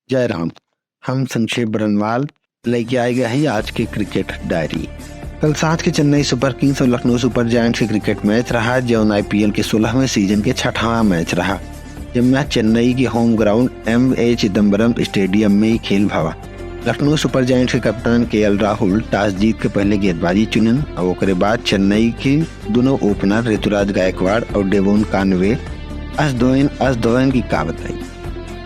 जय राम। हम संक्षेप बरनवाल लेके आए गए हैं आज की क्रिकेट डायरी। कल साथ के चेन्नई सुपर किंग्स और लखनऊ सुपर जायंट्स के क्रिकेट मैच रहा, जो IPL के 16वें सीजन के 6वां मैच रहा। जब मैच चेन्नई के home ground M.A. Chidambaram stadium में ही खेल भवा। लखनऊ सुपर जायंट्स के कप्तान KL राहुल टॉस जीत के पहले गेंदबाजी चुनन और उसके बाद चेन्नई के दोनों ओपनर ऋतुराज गायकवाड़ और डेवोन कानवे अस-दोयन की का बताई।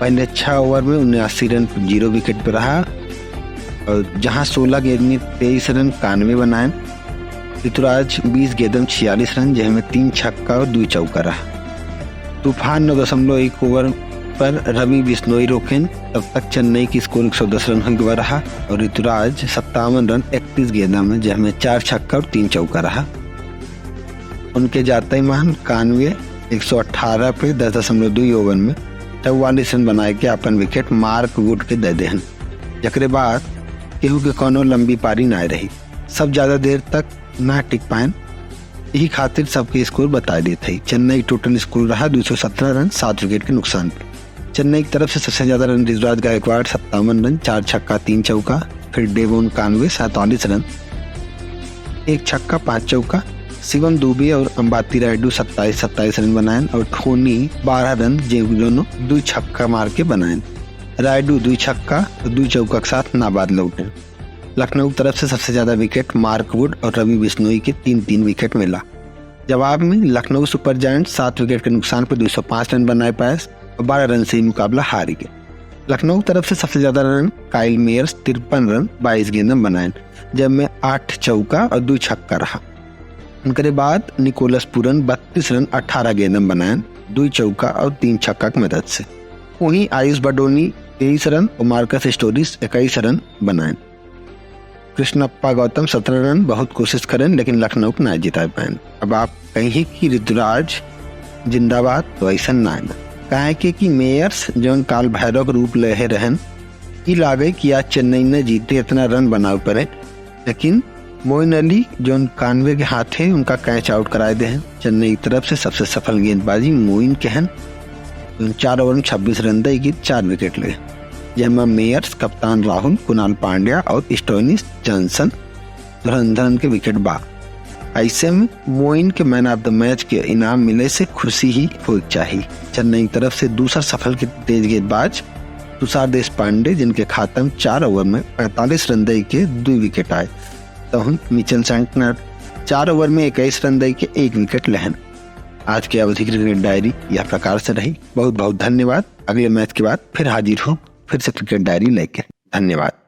पहले 6 ओवर में 79 रन 0 विकेट पर रहा और जहां 16 गेंद में 23 रन कानवे बनाए। ऋतुराज 20 गेंद में 46 रन, जिसमें 3 छक्का और 2 चौका रहा। तूफान 9.1 ओवर पर रवि बिश्नोई रोकें, तब तक चेन्नई की स्कोर 110 रन पर रहा और ऋतुराज 57 रन 31 गेंदा में, जिसमें 4 छक्का और 3 चौका रहा। उनके जाते ही मान कानवे 118 पे 10.2 ओवर में 44 रन बनाए के अपन विकेट मार्क वुड के दे देहन। जकरे बाद केहू के कोनो लंबी पारी ना रही, सब ज्यादा देर तक ना टिक पाएन। यही खातिर सबके स्कोर बता दी थी। चेन्नई टोटल स्कोर रहा 217 रन 7 विकेट के नुकसान पे। चेन्नई की तरफ से सबसे ज्यादा रन ऋतुराज गायकवाड़ 57 रन 4 छक्का 3 चौका, फिर डेवोन कानवे 47 रन 1 छक्का 5 चौका, शिवम दुबे और अंबाती रायडू 27 रन बनाए और धोनी 12 रन दोनों 2 छक्का मार के बनाए। रायडू 2 छक्का और 2 चौका के साथ नाबाद लौटे। लखनऊ की तरफ से सबसे ज्यादा विकेट मार्क वुड और रवि बिश्नोई के 3-3 विकेट मिला। जवाब में लखनऊ सुपर जायंट्स 7 विकेट के नुकसान पर 205 रन बनाए पाए और 12 रन से मुकाबला हार गए। लखनऊ की तरफ से सबसे ज्यादा रन काइल मेयर्स 53 रन 22 गेंद में बनाए, जब 8 चौका और 2 छक्का रहा। उनके बाद निकोलस पूरन 32 रन 18 गेंद में बनाए, 2 चौका और 3 छक्का की मदद से। वहीं आयुष बडोनी 23 रन और मार्कस स्टोरिस 21 रन बनाए। कृष्णप्पा गौतम 17 रन बहुत कोशिश करें लेकिन लखनऊ को ना जिता पाए। अब आप कहीं कि ऋतुराज जिंदाबाद, तो ऐसा ना कहे कि मेयर्स जो काल भैरव के रूप ले रहन ई लागे कि आज चेन्नई ने जीते इतना रन बनावे पड़े, लेकिन मोइन अली जो कानवे के हाथ है उनका कैच आउट कराए दे हैं। चेन्नई की तरफ से सबसे सफल गेंदबाजी मोइन के हैं, 4 ओवर में 26 रन दे की 4 विकेट ले, जिसमें मेयर्स, कप्तान राहुल, कुणाल पांड्या और स्टोइनिस जॉनसन धुरंधर के विकेट बा। ऐसे में मोइन के मैन ऑफ द मैच के इनाम मिले से खुशी ही हो चाहिए। चेन्नई की तरफ से दूसरा सफल के तेज गेंदबाज तुषार देशपांडे, जिनके खाते में 4 ओवर में 45 रन दे के 2 विकेट आए, तो मिचेल सैंटनर 4 ओवर में 21 रन दे के 1 विकेट लहन। आज की अवधि क्रिकेट डायरी यह प्रकार से रही। बहुत बहुत धन्यवाद। अगले मैच के बाद फिर हाजिर हूँ, फिर से क्रिकेट डायरी लेके। धन्यवाद।